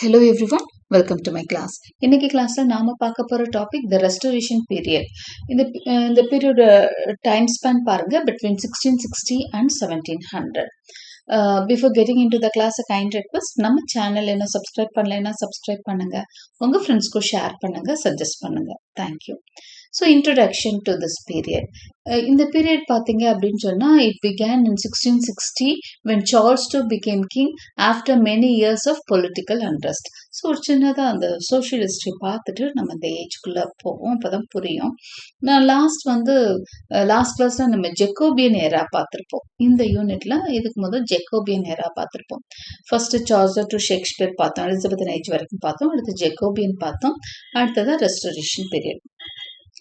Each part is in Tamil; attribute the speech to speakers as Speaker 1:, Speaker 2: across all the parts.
Speaker 1: Hello everyone, welcome to my class. இன்னைக்கு கிளாஸ்ல நாம பார்க்க போற டாபிக் த ரெஸ்டோரேஷன் பீரியட். இந்த பீரியட் டைம் ஸ்பேன் பாருங்க between 1660 and 1700. Before getting into the class, a kind request, நம்ம சேனல் என்ன சப்ஸ்கிரைப் பண்ணலைன்னா சப்ஸ்கிரைப் பண்ணுங்க, உங்க ஃப்ரெண்ட்ஸ்க்கு ஷேர் பண்ணுங்க, சஜஸ்ட் பண்ணுங்க. Thank you. So introduction to this period. இந்த பீரியட் பார்த்தீங்க அப்படின்னு சொன்னால் it began in 1660 when Charles II became king after many years of political unrest. So ஒரு சின்னதாக அந்த சோஷியல் ஹிஸ்ட்ரி பார்த்துட்டு நம்ம இந்த ஏஜ்குள்ளே போவோம், அப்போ தான் புரியும். நான் லாஸ்ட் கிளாஸில் நம்ம ஜெக்கோபியன் ஏரா பார்த்துருப்போம். இந்த யூனிட்ல இதுக்கு முதல் ஜெக்கோபியன் ஏரா பார்த்துருப்போம். ஃபர்ஸ்ட் சார்ல்ஸ் டு ஷேக்ஸ்பியர் பார்த்தோம், எலிசபெத் ஏஜ் வரைக்கும் பார்த்தோம், அடுத்து ஜெக்கோபியன் பார்த்தோம், அடுத்ததான் ரெஸ்டோரேஷன் பீரியட்.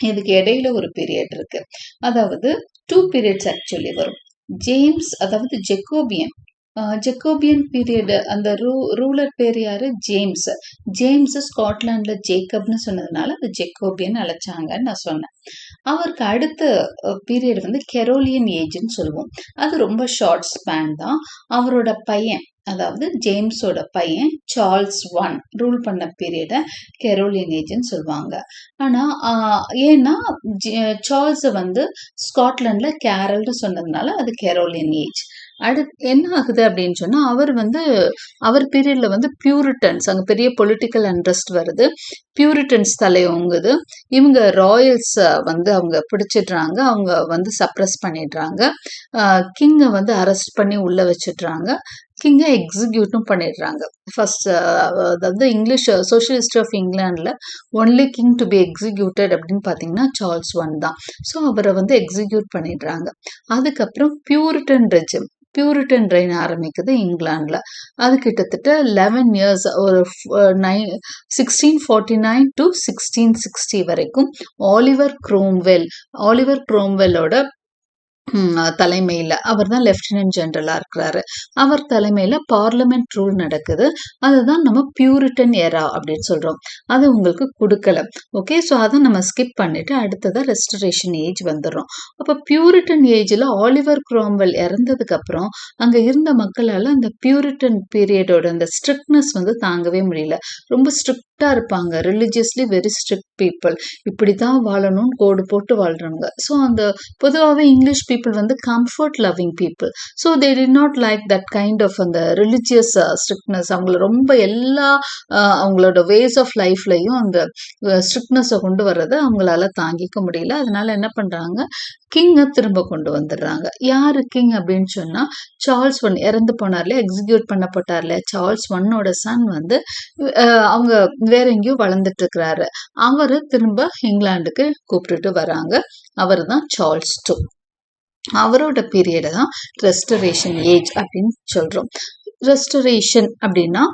Speaker 1: இதுக்கு இடையில ஒரு பீரியட் இருக்கு, அதாவது 2 periods ஆக்சுவலி வரும். ஜேம்ஸ், அதாவது ஜெக்கோபியன் பீரியட், அந்த ரூலர் பேர் யாரு? ஜேம்ஸ் ஸ்காட்லாண்ட்ல ஜேக்கப்னு சொன்னதுனால அது ஜெக்கோபியன் அழைச்சாங்கன்னு நான் சொன்னேன். அவருக்கு அடுத்த பீரியட் வந்து கெரோலியன் ஏஜ்னு சொல்லுவோம். அது ரொம்ப ஷார்ட் ஸ்பேன் தான். அவரோட பையன், அதாவது ஜேம்ஸோட பையன் சார்ல்ஸ் I ரூல் பண்ண பீரியட கெரோலியன் ஏஜ்னு சொல்லுவாங்க. ஆனா ஏன்னா சார்ல்ஸ் வந்து ஸ்காட்லாண்ட்ல கேரல்னு சொன்னதுனால அது கெரோலியன் ஏஜ். அடுத்து என்ன ஆகுது அப்படின்னு சொன்னா, அவர் பீரியட்ல வந்து பியூரிட்டன்ஸ், அங்க பெரிய பொலிட்டிக்கல் அண்ட்ரஸ்ட் வருது, பியூரிட்டன்ஸ் தலையோங்குது. இவங்க ராயல்ஸ் வந்து அவங்க பிடிச்சிடுறாங்க, அவங்க வந்து சப்ரஸ் பண்ணிடுறாங்க, கிங்கை வந்து அரெஸ்ட் பண்ணி உள்ள வச்சிடுறாங்க, கிங்கை எக்ஸிக்யூட்டும் பண்ணிடுறாங்க. ஃபர்ஸ்ட் அதாவது இங்கிலீஷ் சோஷியல் ஹிஸ்ட்ரி ஆஃப் இங்கிலாண்டில் only king to be executed அப்படின்னு பார்த்தீங்கன்னா சார்ல்ஸ் I தான். ஸோ அவரை வந்து எக்ஸிக்யூட் பண்ணிடுறாங்க. அதுக்கப்புறம் பியூரிட்டன் ரெயின் ஆரம்பிக்குது இங்கிலாந்துல. அது கிட்டத்தட்ட 11 years, ஒரு 1649 to 1660 வரைக்கும் ஆலிவர் குரோம்வெல்லோட தலைமையில, அவர் தான் லெப்டினன்ட் ஜெனரலா இருக்கிறாரு, அவர் தலைமையில பார்லிமெண்ட் ரூல் நடக்குது. அதுதான் நம்ம பியூரிட்டன் ஏரா அப்படின்னு சொல்றோம். அது உங்களுக்கு கொடுக்கல. ஓகே, ஸோ அதை நம்ம ஸ்கிப் பண்ணிட்டு அடுத்ததான் ரெஸ்டரேஷன் ஏஜ் வந்துடும். அப்போ பியூரிட்டன் ஏஜ்ல ஆலிவர் குரோம்வெல் இறந்ததுக்கு அப்புறம் அங்க இருந்த மக்களால அந்த பியூரிட்டன் பீரியடோட அந்த ஸ்ட்ரிக்ட்னஸ் வந்து தாங்கவே முடியல. ரொம்ப ஸ்ட்ரிக்டா இருப்பாங்க, ரிலிஜியஸ்லி வெரி ஸ்ட்ரிக்ட் பீப்புள், இப்படிதான் வாழணும்னு கோடு போட்டு வாழ்றவங்க. ஸோ அந்த பொதுவாகவே இங்கிலீஷ் பீப்புள் வந்து comfort loving people. So they did not like that kind of அந்த ரிலிஜியஸ் ஸ்ட்ரிக்ட்னஸ். அவங்கள ரொம்ப எல்லா அவங்களோட வேஸ் ஆஃப் லைஃப்லையும் அந்த ஸ்ட்ரிக்ட்னஸை கொண்டு வர்றதை அவங்களால தாங்கிக்க முடியல. அதனால என்ன பண்றாங்க, கிங்கை திரும்ப கொண்டு வந்துடுறாங்க. யாரு கிங் அப்படின்னு சொன்னா, சார்ல்ஸ் I இறந்து போனார்ல, எக்ஸிக்யூட் பண்ணப்பட்டார்ல, சார்ல்ஸ் Iஓட சன் வந்து அவங்க வேற எங்கேயோ வளர்ந்துட்டு இருக்கிறாரு, அவரை திரும்ப இங்கிலாந்துக்கு கூப்பிட்டுட்டு வராங்க. அவர் தான் சார்ல்ஸ் II. அவரோட பீரியட தான் ரெஸ்டரேஷன் ஏஜ் அப்படின்னு சொல்றோம். ரெஸ்டரேஷன் அப்படின்னா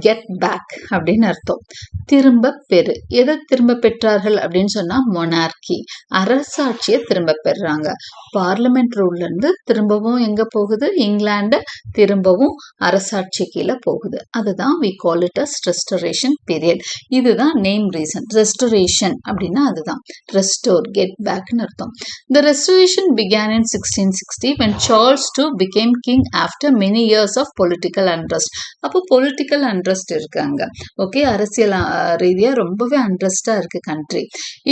Speaker 1: கெட் பேக் அப்படின்னு அர்த்தம். திரும்ப பெறு. எதை திரும்ப பெற்றார்கள் அப்படின்னு சொன்னா, மொனார்கி, அரசாட்சியை திரும்ப பெறுறாங்க. பார்லிமெண்ட் ரூல்ல இருந்து திரும்பவும் எங்க போகுது, இங்கிலாந்து திரும்பவும் அரசாட்சி கீழே போகுது. அதுதான் we call it as restoration period. இதுதான் நேம் ரீசன். ரெஸ்டரேஷன் அப்படின்னா அதுதான் ரெஸ்டோர், கெட் பேக்னு அர்த்தம். The restoration began in 1660 when Charles II became king after many years of political unrest. அப்போ பொலிட்டிக்கல் அண்ட்ரஸ்ட் இருக்காங்க. ஓகே, அரசியல் ரீதியா ரொம்பவே அண்ட்ரஸ்டா இருக்கு country.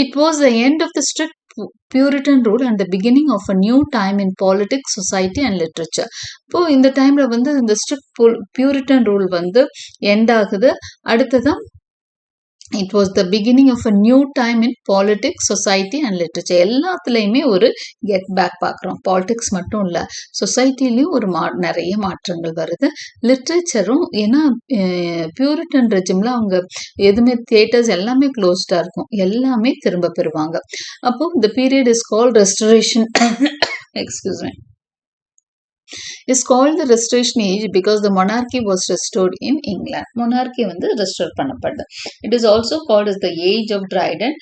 Speaker 1: It was the end of the strict Puritan rule and the beginning of a new time in politics, society and literature. இப்போ இந்த டைம்ல வந்து இந்த ஸ்ட்ரிக்ட் பியூரிட்டன் ரூல் வந்து எண்ட் ஆகுது. அடுத்ததான் it was the beginning of a new time in politics, society and literature. எல்லாத்துலேயுமே ஒரு கெட் பேக் பார்க்குறோம். பாலிடிக்ஸ் மட்டும் இல்லை, சொசைட்டிலையும் ஒரு நிறைய மாற்றங்கள் வருது, லிட்ரேச்சரும். ஏன்னா பியூரிட்டன் ரெஜிம்ல அவங்க எதுவுமே தியேட்டர்ஸ் எல்லாமே க்ளோஸ்டாக இருக்கும், எல்லாமே திரும்ப பெறுவாங்க. அப்போ இந்த period is called restoration excuse me is called the restoration age because the monarchy was restored in England. Monarchy வந்து restore பண்ணப்படுது. It is also called as the age of Dryden,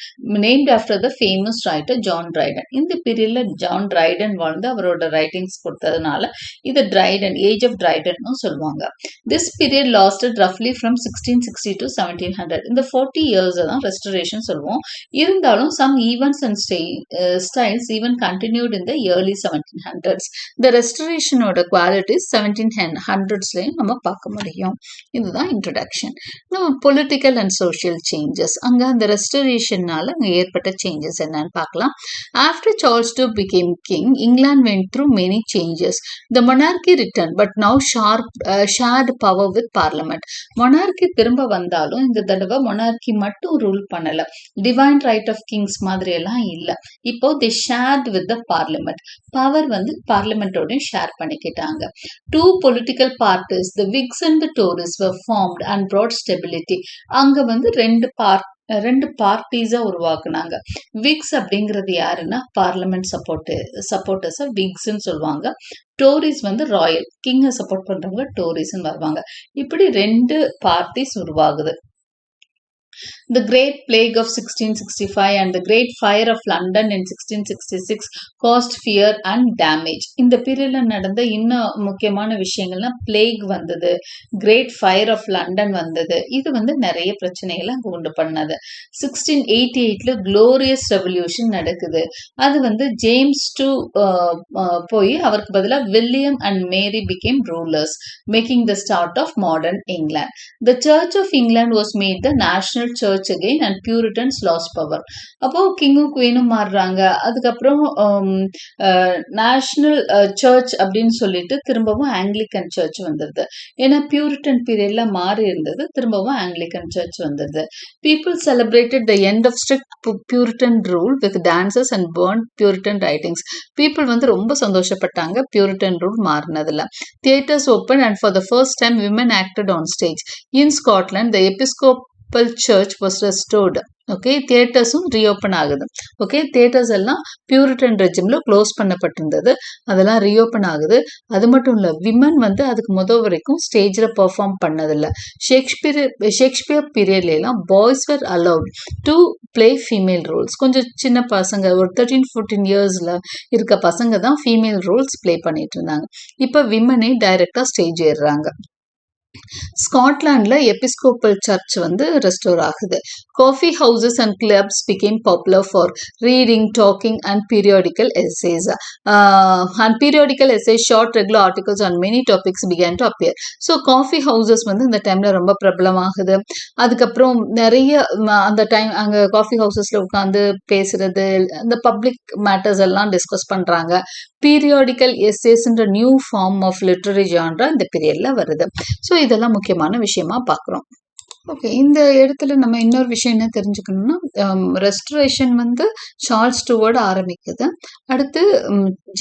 Speaker 1: named after the famous writer John Dryden. இந்த பீரியட்ல ஜான் ட்ரைடன் வாழ்ந்து அவரோட ரைட்டிங்ஸ் கொடுத்ததுனால இது Dryden, age of Dryden சொல்லுவாங்க. This period lasted roughly from 1660 to 1700. இந்த 40 years தான் restoration சொல்லுவோம். இருந்தாலும் some events and styles even continued in the early 1700s. The restoration ரெஸ்டரேஷனோட குவாலிட்டிஸ் 1700ஸ்லையும் நம்ம பார்க்க முடியும். இதுதான் இன்ட்ரடக்ஷன். நம்ம பொலிட்டிக்கல் அண்ட் சோஷியல் சேஞ்சஸ், அங்கே அந்த ரெஸ்டரேஷன்னால அங்கே ஏற்பட்ட சேஞ்சஸ் என்னன்னு பார்க்கலாம். After Charles II became king, England went through many changes. The monarchy returned, but now shared power with parliament. monarchy திரும்ப வந்தாலும் இந்த தடவை monarchy மட்டும் ரூல் பண்ணல, டிவைன் ரைட் ஆஃப் கிங்ஸ் மாதிரி எல்லாம் இல்ல. இப்போ they shared with the parliament. Power வந்து பார்லிமெண்டோட ஷேர் பண்ணிக்கிட்டாங்க. Two political parties, the Whigs and the Tories, were formed and brought stability. அங்க வந்து ரெண்டு பார்ட்டிஸா உருவாக்குனாங்க. விக்ஸ் அப்படிங்கிறது யாருன்னா பார்லிமெண்ட் சப்போர்ட்டர்ஸ் விக்ஸ்ன்னு சொல்லுவாங்க. டோரிஸ் வந்து ராயல் கிங்கை சப்போர்ட் பண்றவங்க டோரிஸ்ன்னு வருவாங்க. இப்படி ரெண்டு பார்ட்டிஸ் உருவாகுது. The Great Plague of 1665 and the Great Fire of London in 1666 caused fear and damage. இந்த பீரியட்ல நடந்த இன்னும் முக்கியமான விஷயங்கள்னா பிளேக் வந்தது, கிரேட் ஃபயர் ஆஃப் லண்டன் வந்தது. இது வந்து நிறைய பிரச்சனைகளை அங்கே உண்டு பண்ணது. 1688ல குளோரியஸ் ரெவல்யூஷன் நடக்குது. அது வந்து ஜேம்ஸ் II போய் அவருக்கு பதிலாக William and Mary became rulers, making the start of modern England. The Church of England was made the national church again and Puritans lost power. அப்போ கிங்கும் குவீனும் மாறுறாங்க. அதுக்கப்புறம் நேஷனல் சர்ச் அப்படின்னு சொல்லிட்டு திரும்பவும் ஆங்கிலிக்கன் சர்ச் வந்துடுது. ஏன்னா பியூரிட்டன் பீரியட்ல மாறி இருந்தது, திரும்பவும் ஆங்கிலிக்கன் சர்ச் வந்துடுது. People celebrated the end of strict Puritan rule with dances and burn Puritan writings. People வந்து ரொம்ப சந்தோஷப்பட்டாங்க பியூரிட்டன் ரூல் மாறினதுல. Theatres open and for the first time women acted on stage. In Scotland the Episcopal church was restored. Okay, தியேட்டர்ஸும் ரீஓப்பன் ஆகுது. ஓகே, தியேட்டர்ஸ் எல்லாம் பியூரிட்டன் ரெஜிம்ல க்ளோஸ் பண்ணப்பட்டிருந்தது, அதெல்லாம் ரீஓப்பன் ஆகுது. அது மட்டும் இல்லை, விமன் வந்து அதுக்கு வரைக்கும் ஸ்டேஜில் பெர்ஃபார்ம் பண்ணதில்லை. ஷேக்ஸ்பியர் பீரியட்லாம் boys were allowed to play female roles. கொஞ்சம் சின்ன பசங்க, ஒரு 13-14 இயர்ஸில் இருக்க பசங்க தான் ஃபீமேல் ரோல்ஸ் பிளே பண்ணிட்டு இருந்தாங்க. இப்போ விமனே டைரக்டாக ஸ்டேஜ் ஏறுறாங்க. ஸ்காட்லாண்டில் எபிஸ்கோப்பல் சர்ச் வந்து ரெஸ்டோர் ஆகுது. Coffee houses and clubs became popular for reading, docking and periodical essays. Short regular articles on many topics began to appear. So coffee houses வந்து இந்த டைமில் ரொம்ப பிரபலமாகுது. அதுக்கப்புறம் நிறைய அந்த டைம் அங்கே காஃபி ஹவுசஸில் உட்காந்து பேசுறது, இந்த பப்ளிக் மேட்டர்ஸ் எல்லாம் டிஸ்கஸ் பண்ணுறாங்க. பீரியாடிக்கல் எஸ்ஸேஸ்ன்ற new form of literary genre இந்த பீரியடில் வருது. ஸோ இதெல்லாம் முக்கியமான விஷயமா பார்க்குறோம். ஓகே, இந்த இடத்துல நம்ம இன்னொரு விஷயம் என்ன தெரிஞ்சுக்கணும்னா, ரெஸ்டரேஷன் வந்து சார்ல்ஸ் II ஆரம்பிக்குது. அடுத்து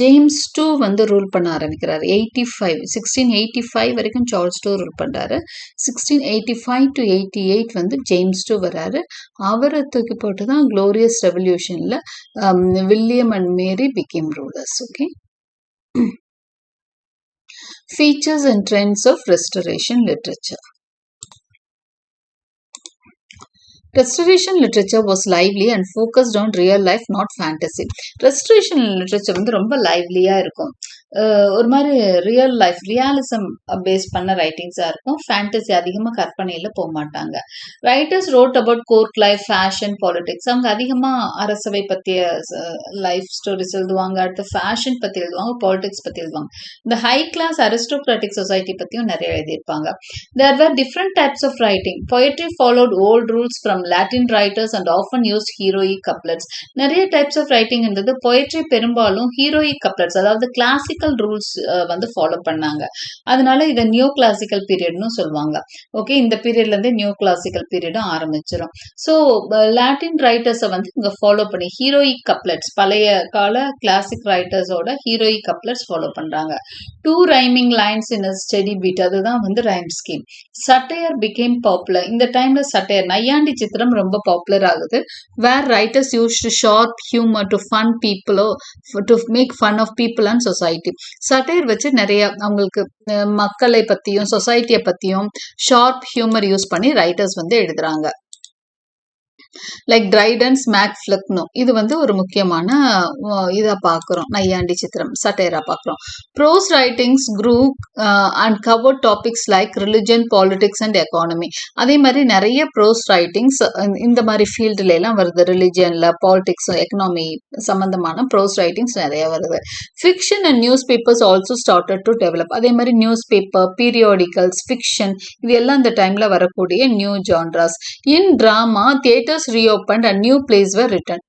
Speaker 1: ஜேம்ஸ் II வந்து ரூல் பண்ண ஆரம்பிக்கிறாரு. 1685 வரைக்கும் சார்ல்ஸ் II ரூல் பண்ணுறாரு. 1685 to 88 வந்து ஜேம்ஸ் II வராரு. அவரை தூக்கி போட்டு தான் குளோரியஸ் ரெவல்யூஷனில் William and Mary became rulers. Okay, features and trends of restoration literature. Restoration literature was lively and focused on real life, not fantasy. Restoration literature வந்து ரொம்ப லைவ்லியா இருக்கும். ஒரு மாதிரி ரியல் லைஃப், ரியாலிசம் பேஸ் பண்ண ரைட்டிங்ஸாக இருக்கும். ஃபேண்டசி அதிகமாக கற்பனையில் போக மாட்டாங்க. Writers wrote about court life, fashion, politics. அவங்க அதிகமாக அரசவை பற்றிய லைஃப் ஸ்டோரிஸ் எழுதுவாங்க. அடுத்து ஃபேஷன் பற்றி எழுதுவாங்க, பாலிடிக்ஸ் பற்றி எழுதுவாங்க. இந்த ஹை கிளாஸ் அரிஸ்டோக்ராட்டிக் சொசைட்டி பற்றியும் நிறைய எழுதியிருப்பாங்க. There were different types of writing. Poetry followed old rules from Latin writers and often used heroic couplets. நிறைய டைப்ஸ் ஆஃப் ரைட்டிங் இருந்தது. பொயட்ரி பெரும்பாலும் ஹீரோயிக் கப்லெட்ஸ், அதாவது கிளாசிக்கல் ரூல்ஸ் வந்து ஃபாலோ பண்ணாங்க. அதனால இதை நியூ கிளாசிக்கல் பீரியட்னு சொல்லுவாங்க. ஓகே, இந்த பீரியட்ல இருந்து நியூ கிளாசிக்கல் பீரியடும் ஆரம்பிச்சிடும். ஸோ லாட்டின் ரைட்டர்ஸை வந்து இங்க ஃபாலோ பண்ணி ஹீரோயிக் கப்லெட்ஸ், பழைய கால கிளாசிக் ரைட்டர்ஸோட ஹீரோயிக் கப்லெட்ஸ் ஃபாலோ பண்றாங்க. 2 rhyming lines in steady beat, அதுதான் வந்து rhyme scheme. Satire became popular. இந்த டைம்ல சட்டையர், நையாண்டி சித்திரம் ரொம்ப பாப்புலர் ஆகுது. Where writers use to sharp humour to fun பீப்புளோ, to make fun of people and society. Satire வச்சு நிறைய அவங்களுக்கு மக்களை பத்தியும் சொசைட்டியை பத்தியும் ஷார்ப் ஹியூமர் யூஸ் பண்ணி ரைட்டர்ஸ் வந்து எழுதுறாங்க. லைக் ட்ரைடன்ஸ் மேக்ஃப்ளக்னோ இது வந்து ஒரு முக்கியமான இதாக பார்க்குறோம். நையாண்டி சித்திரம் சட்டையரா பார்க்குறோம். Prose writings grew and cover topics like religion politics and economy. அதே மாதிரி நிறைய ப்ரோஸ் ரைட்டிங்ஸ் இந்த மாதிரி ஃபீல்டுல எல்லாம் வருது. ரிலிஜன்ல பாலிடிக்ஸ் எக்கனாமி சம்பந்தமான ப்ரோஸ் ரைட்டிங்ஸ் நிறைய வருது. Fiction and news papers also started to develop. அதே மாதிரி நியூஸ் பேப்பர், பீரியாடிக்கல்ஸ், ஃபிக்ஷன் இது எல்லாம் இந்த டைம்ல வரக்கூடிய new genres. In drama theatres reopened and new plays were written.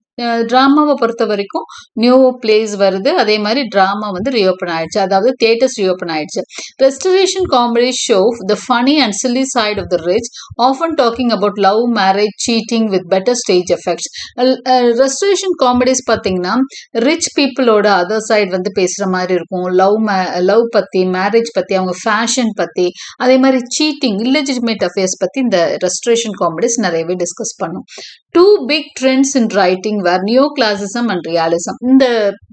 Speaker 1: டிராமாவை பொறுத்த வரைக்கும் நியூ பிளேஸ் வருது. அதே மாதிரி டிராமா வந்து ரீஓப்பன் ஆயிடுச்சு, அதாவது தியேட்டர்ஸ் ரீஓப்பன் ஆயிடுச்சு. Restoration comedy show the funny and silly side of the rich, often talking about love, marriage, cheating with better stage effects. Restoration comedies பார்த்தீங்கன்னா ரிச் பீப்புளோட அதர் சைடு வந்து பேசுகிற மாதிரி இருக்கும். லவ் பற்றி, மேரேஜ் பற்றி, அவங்க ஃபேஷன் பற்றி, அதே மாதிரி சீட்டிங், இல்லெஜிட்டிமேட் அஃபேர்ஸ் பற்றி இந்த ரெஸ்டரேஷன் காமெடிஸ் நிறையவே டிஸ்கஸ் பண்ணும். Two big trends in writing were neo classicism and realism. இந்த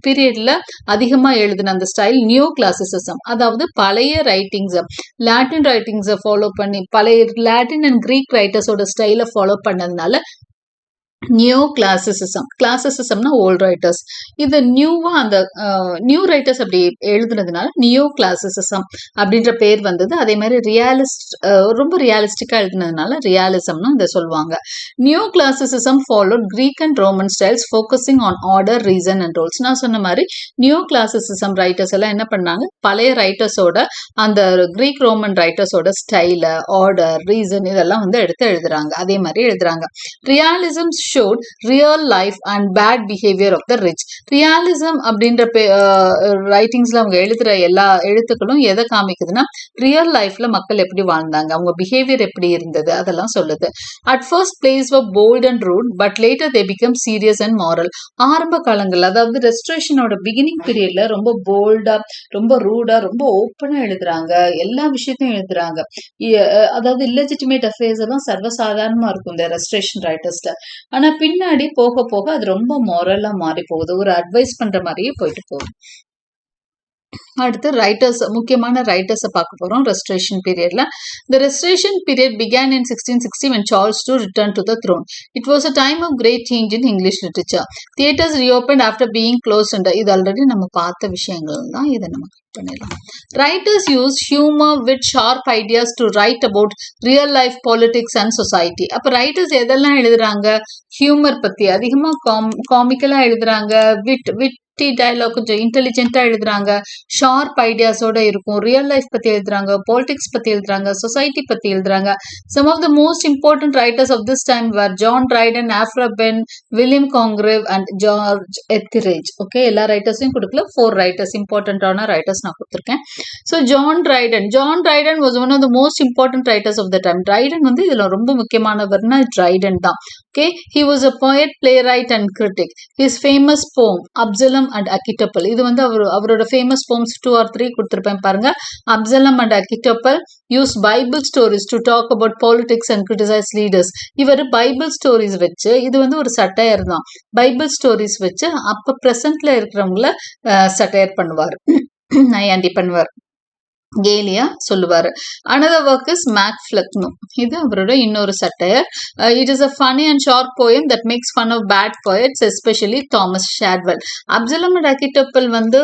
Speaker 1: பீரியட்ல அதிகமாக எழுதின அந்த ஸ்டைல் நியோ கிளாசிசிசம், அதாவது பழைய ரைட்டிங்ஸை, லாட்டின் ரைட்டிங்ஸை ஃபாலோ பண்ணி, பழைய லாட்டின் அண்ட் கிரீக் ரைட்டர்ஸோட ஸ்டைலை ஃபாலோ பண்ணதுனால நியோ கிளாசிசிசம். கிளாசிசிசம்னா ஓல்ட் ரைட்டர்ஸ். இது நியூவா அந்த நியூ ரைட்டர்ஸ் அப்படி எழுதுனதுனால நியோ கிளாசிசிசம் அப்படின்ற பேர் வந்தது. அதே மாதிரி ரொம்ப ரியலிஸ்டிக்கா எழுதுனதுனால ரியாலிசம்னு இதை சொல்லுவாங்க. Neo classicism followed Greek and Roman styles focusing on order, reason and rules. நான் சொன்ன மாதிரி நியோ கிளாசிசிசம் ரைட்டர்ஸ் எல்லாம் என்ன பண்ணாங்க, பழைய ரைட்டர்ஸோட அந்த கிரீக் ரோமன் ரைட்டர்ஸோட ஸ்டைல, ஆர்டர், ரீசன் இதெல்லாம் வந்து எடுத்து எழுதுறாங்க. அதே மாதிரி எழுதுறாங்க. Realism showed real life and bad behavior of the rich. Realism அப்படின்ற ரைட்டிங்ஸ்ல அவங்க எழுதுற எல்லா எழுத்துக்களும் எதை காமிக்குதுன்னா ரியல் லைஃப்ல மக்கள் எப்படி வாழ்ந்தாங்க, அவங்க பிஹேவியர் எப்படி இருந்தது அதெல்லாம் சொல்லுது. At first place were bold and rude but later they become serious and moral. ஆரம்ப காலங்கள், அதாவது ரெஸ்டரேஷனோட பிகினிங் பீரியட்ல ரொம்ப போல்டா, ரொம்ப ரூடா, ரொம்ப ஓப்பனா எழுதுறாங்க. எல்லா விஷயத்தையும் எழுதுறாங்க. அதாவது இல்லெஜிட்டிமேட் அஃபேர்ஸ் எல்லாம் சர்வசாதாரணமா இருக்கும் இந்த ரெஸ்டரேஷன் ரைட்டர்ஸ்ல. ஆனா பின்னாடி போக போக அது ரொம்ப மொரலா மாறி போகுது, ஒரு அட்வைஸ் பண்ற மாதிரியே போயிட்டு போகுது. அடுத்து ரைட்டர்ஸ், முக்கியமான ரைட்டர்ஸை பார்க்க போறோம் ரெஸ்டரேஷன் பீரியட்ல. The restoration period began in 1660 when Charles II returned to the throne. It was a time of great change in English literature. Theatres reopened after being closed under. இது ஆல்ரெடி நம்ம பார்த்த விஷயங்கள் தான், இதை நம்ம பண்ணிடலாம். Writers use humor with sharp ideas to write about real life politics and society. அப்ப ரைட்டர்ஸ் எதெல்லாம் எழுதுறாங்க, ஹியூமர் பத்தி அதிகமா காமிக்கலா எழுதுறாங்க, விட் டயலாக் கொஞ்சம் இன்டெலிஜென்ட்டா எழுதுறாங்க, ஷார்ப் ஐடியாஸோட இருக்கும், ரியல் லைஃப் பத்தி எழுதுறாங்க, பாலிடிக்ஸ் பத்தி எழுதுறாங்க, சொசைட்டி பத்தி எழுதுறாங்க. Some of the most important writers of this time were John Dryden, Aphra Behn, William Congreve and George Etherege. Okay, எல்லா ரைட்டர்ஸையும் கொடுக்கல, 4 ரைட்டர்ஸ் இம்பார்ட்டன்டான ரைட்டர்ஸ் நான் கொடுத்துருக்கேன். So John Dryden was one of the most important writers of the time. Dryden வந்து இதுல ரொம்ப முக்கியமானவர்னா ட்ரைடன் தான். Okay, he was a poet, playwright and critic. His famous poem Absalom and Achitophel, இது வந்து அவரோட ஃபேமஸ் போம்ஸ் 2 or 3 கொடுத்துருப்பேன் பாருங்க. Absalom and Achitophel used Bible stories to talk about politics and criticize leaders. இவர் பைபிள் ஸ்டோரிஸ் வச்சு, இது வந்து ஒரு சட்டையர் தான், பைபிள் ஸ்டோரிஸ் வச்சு அப்ப பிரசன்ட்ல இருக்கிறவங்கள சட்டையர் பண்ணுவார், நையாண்டி பண்ணுவார், கேலியா சொல்லுவாரு. Another work is மேக்ஃப்ளக்னோ, இது அவரோட இன்னொரு satire. It is a funny and short poem that makes fun of bad poets, especially Thomas Shadwell. Absalom and Achitophel வந்து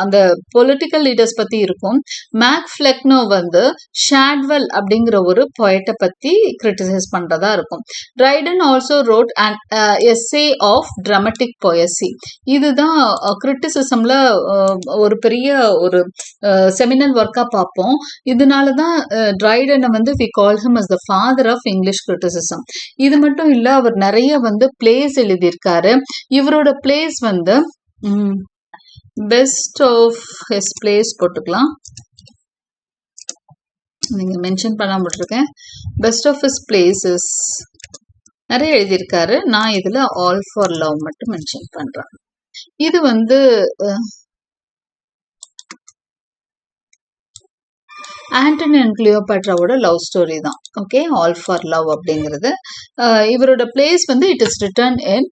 Speaker 1: அந்த பொலிட்டிக்கல் லீடர்ஸ் பத்தி இருக்கும். மேக்ஃப்ளக்னோ வந்து ஷாட்வெல் அப்படிங்கிற ஒரு பொயட்டை பத்தி கிரிட்டிசைஸ் பண்றதா இருக்கும். Dryden also wrote and essay of dramatic poesy. இதுதான் கிரிட்டிசிசம்ல ஒரு பெரிய ஒரு செமினல் ஒர்க்கா பார்ப்போம். இதனாலதான் ட்ரைடனை வந்து we call him as the father of English criticism. இது மட்டும் இல்ல, அவர் நிறைய வந்து பிளேஸ் எழுதியிருக்காரு. இவரோட பிளேஸ் வந்து பெஸ்ட் ஆஃப் ஹிஸ் பிளேஸ் போட்டுக்கலாம், நீங்க மென்ஷன் பண்ணாம விட்டுருக்கேன். பெஸ்ட் ஆஃப் ஹிஸ் பிளேசஸ் நிறைய எழுதியிருக்காரு. நான் இதுல ஆல் ஃபார் லவ் மட்டும் மென்ஷன் பண்றேன். இது வந்து ஆண்டனி அண்ட் கிளியோபாட்ராவோட லவ் ஸ்டோரி தான். ஓகே, ஆல் ஃபார் லவ் அப்படிங்கிறது. இவரோட பிளேஸ் வந்து it is written in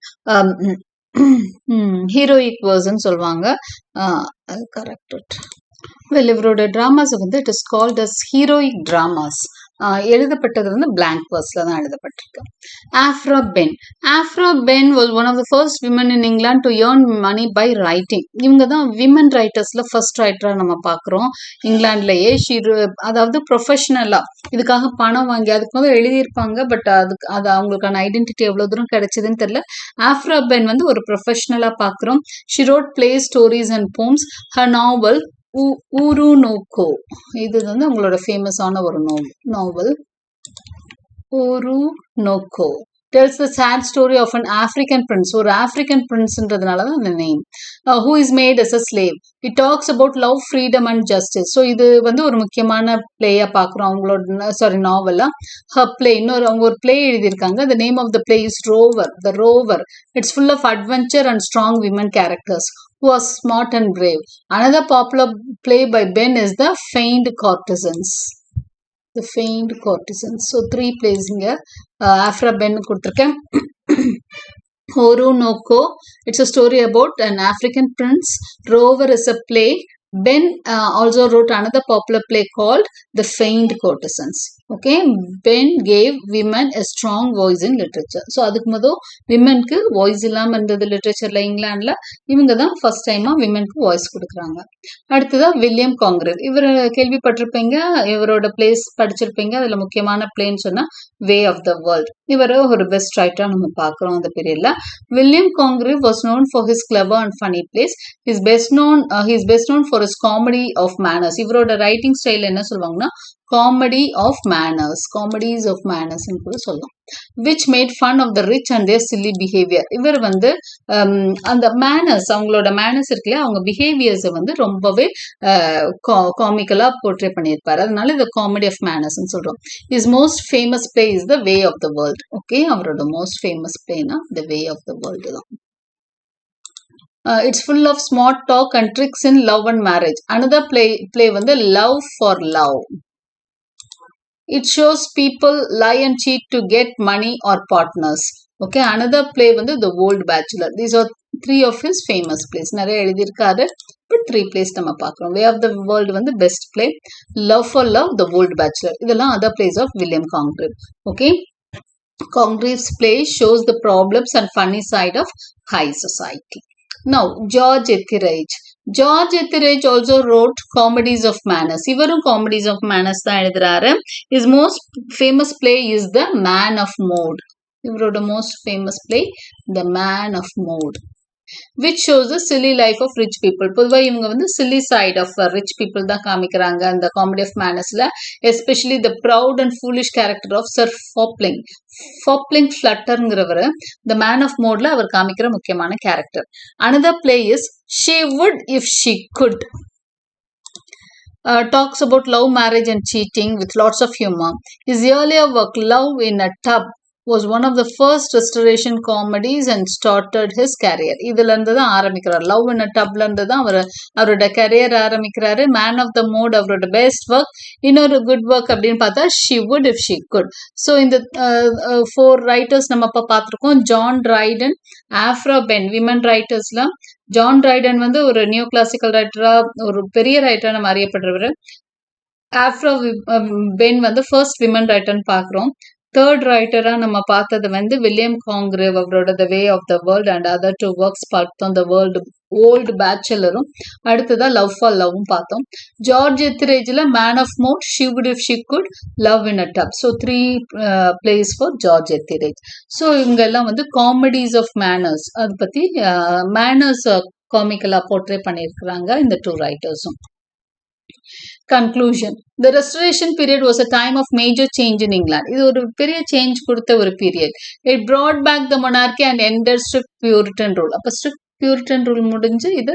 Speaker 1: heroic வேர்ஸ்ன்னு சொல்லுவாங்க. கரெக்ட். வெல், இவரோட டிராமாஸ் வந்து it is called as heroic dramas. எழுதப்பட்டது வந்து blank verseல தான் எழுதப்பட்டிருக்கு. Afra Ben. Afra Ben was one of the first women in England to earn money by writing. இவங்க தான் விமன் ரைட்டர்ஸ்ல ஃபர்ஸ்ட் ரைட்டரா நம்ம பார்க்குறோம் இங்கிலாந்துலயே. அதாவது ப்ரொஃபஷனலா இதுக்காக பணம் வாங்கி அதுக்கு வந்து எழுதியிருப்பாங்க. பட் அது அவங்களுக்கான ஐடென்டிட்டி எவ்வளவு தூரம் கிடைச்சதுன்னு தெரியல. ஆஃப்ரா பென் வந்து ஒரு ப்ரொஃபஷனலா பார்க்குறோம். She wrote play stories and poems. Her novel Oroonoko, இது வந்து உங்களோட ஃபேமஸான ஒரு novel. Oroonoko tells the sad story of an African prince. ஒரு ஆப்பிரிக்கன் பிரின்ஸ்ன்றதுனால தான் அந்த name. who is made as a slave. It talks about love, freedom and justice. So இது வந்து ஒரு முக்கியமான பிளேயா பார்க்குறோம் அவங்களோட நாவலா. ஹர் பிளே, அவங்க ஒரு பிளே எழுதியிருக்காங்க. the name of the play is Rover. The Rover. It's full of adventure and strong women characters who are smart and brave. Another popular play by Ben is The Feigned Courtesans. The Feigned Courtesans. So 3 plays இங்க ஆஃப்ரா பென் கொடுத்துருக்கேன். Orunoko, it's a story about an African prince. Rover is a play. Ben also wrote another popular play called The Feigned Courtesans. Okay, Ben gave women a strong voice in literature. So அதுக்கு முதல் விமனுக்கு வாய்ஸ் இல்லாமல் இருந்தது லிட்ரேச்சர்ல இங்கிலாந்துல. இவங்க தான் ஃபர்ஸ்ட் டைமா விமனுக்கு வாய்ஸ் கொடுக்குறாங்க. அடுத்ததான் வில்லியம் காங்கிரேவ். இவர் கேள்விப்பட்டிருப்பீங்க, இவரோட பிளேஸ் படிச்சிருப்பீங்க. அதுல முக்கியமான பிளேன்னு சொன்னா வே ஆஃப் த வேர்ல்ட். இவர் ஒரு பெஸ்ட் ரைட்டரா நம்ம பார்க்குறோம் அந்த பீரியட்ல. William Congreve was known for his clever and funny plays. He is best known for his comedy of manners. இவரோட ரைட்டிங் ஸ்டைல் என்ன சொல்லுவாங்கன்னா comedy of manners, comedies of manners ன்னு கூட சொல்லலாம். which made fun of the rich and their silly behavior. இவர் வந்து அந்த manners, அவங்களோட manners இருக்குல்ல, அவங்க behaviors வந்து ரொம்பவே காமிக்கலா போர்ட்ரே பண்ணியிருப்பாரு. அதனால இது comedy of manners ன்னு சொல்றோம். His most famous play is The Way of the World. Okay, அவரோட most famous playனா The Way of the World தான். It's full of smart talk and tricks in love and marriage. Another play வந்து Love for Love. It shows people lie and cheat to get money or partners. Okay, another play வந்து The Old Bachelor. These are 3 of his famous plays. நிறைய எழுதியிருக்காரு, but 3 plays நம்ம பார்க்குறோம். Way of the World வந்து best play. Love for Love, The Old Bachelor. இதெல்லாம் other plays of William Congreve. Okay, Congreve's play shows the problems and funny side of high society. Now, George Etheridge. George Etheridge also wrote Comedies of Manners. இவரும் Comedies of Manners தான் எழுதுறாரு. His most famous play is The Man of Mode. இவரோட most famous play The Man of Mode, which shows the silly life of rich people. பொதுவாக இவங்க வந்து silly side of rich people தான் காமிக்கிறாங்க அந்த Comedy of Mannersல. Especially the proud and foolish character of Sir Fopling. Fopling Flutterங்கிறவர் The Man of Modeல அவர் காமிக்கிற முக்கியமான character. Another play is She Would If She Could. Talks about love, marriage and cheating with lots of humor. His earlier work Love in a Tub was one of the first restoration comedies and started his career. இதுல இருந்து தான் ஆரம்பிக்கிறார். லவ் இன் அ டப்ல இருந்து தான் அவரோட கரியர் ஆரம்பிக்கிறாரு. மேன் ஆஃப் த மூட் அவரோட பெஸ்ட் ஒர்க். இன்னொரு குட் ஒர்க் அப்படின்னு பார்த்தா She Would If She Could. So இந்த 4 ரைட்டர்ஸ் நம்ம இப்போ பார்த்துருக்கோம். John Dryden, Aphra Behn, women ரைட்டர்ஸ்ல. ஜான் ட்ரைடன் வந்து ஒரு நியூ கிளாசிக்கல் ரைட்டரா, ஒரு பெரிய ரைட்டரா நம்ம அறியப்படுறவர். ஆஃப்ரா பென் வந்து ஃபர்ஸ்ட் விமன் ரைட்டர்னு பார்க்குறோம். தேர்ட் ரைட்டரா நம்ம பார்த்தது வந்து வில்லியம் காங்கிரேவ், அவரோட The Way of the World and other 2 works பார்த்தோம். The Old Bachelorம், அடுத்ததா Love for Loveம் பார்த்தோம். ஜார்ஜ் எத்திரேஜ்ல Man of Mode, She Would If She Could, Love in a Tub. So 3 plays for George Etheridge. So இவங்க எல்லாம் வந்து Comedies of Manners, அது பத்தி manners காமிக்கலா போர்ட்ரே பண்ணியிருக்கிறாங்க இந்த 2 ரைட்டர்ஸும். Conclusion. The Restoration period was a time of major change in England. இது ஒரு பெரிய சேஞ்ச் கொடுத்த ஒரு period. It brought back the monarchy and ended strict Puritan rule. அப்ப strict Puritan rule முடிஞ்சு இது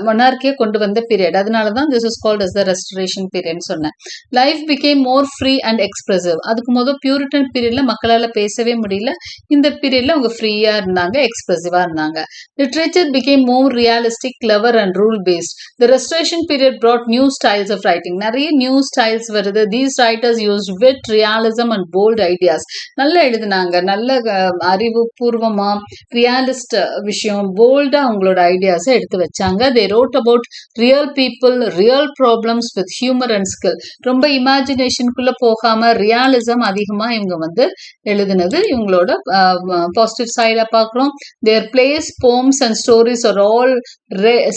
Speaker 1: monarchy கொண்டு வந்த பீரியட். அதனால தான் this is called as the Restoration period சொன்னேன். Life became more free and expressive. அதுக்கு முதல் Puritan periodல மக்களால பேசவே முடியல. இந்த பீரியட்ல அவங்க ஃப்ரீயா இருந்தாங்க, எக்ஸ்பிரசிவா இருந்தாங்க. Literature became more realistic, clever and rule based. The Restoration period brought new styles of writing. நிறைய நியூ ஸ்டைல்ஸ் வருது. These writers used wit, realism and bold ideas. நல்லா எழுதினாங்க, நல்ல அறிவுபூர்வமா ரியாலிஸ்ட் விஷயம், போல்டா அவங்களோட ஐடியாஸை எடுத்து வச்சாங்க. They wrote about real people, real problems with humour and skill. ரொம்ப இமேஜினேஷனுக்குள்ள போகாம ரியலிசம் அதிகமா இவங்க வந்து எழுதுனது இவங்களோட பாசிட்டிவ் சைடா பார்க்குறோம். Their plays, poems and stories are all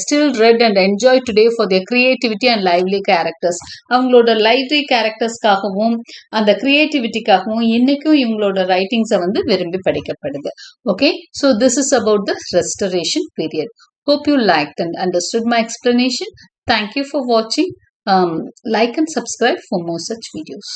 Speaker 1: still read and enjoy today for their creativity and lively characters. அவங்களோட லைவ்லி கேரக்டர்ஸ்க்காகவும் அந்த கிரியேட்டிவிட்டிக்காகவும் இன்னைக்கும் இவங்களோட ரைட்டிங்ஸை வந்து விரும்பி படிக்கப்படுது. Okay, so this is about the restoration period. Hope you liked and understood my explanation. Thank you for watching. Like and subscribe for more such videos.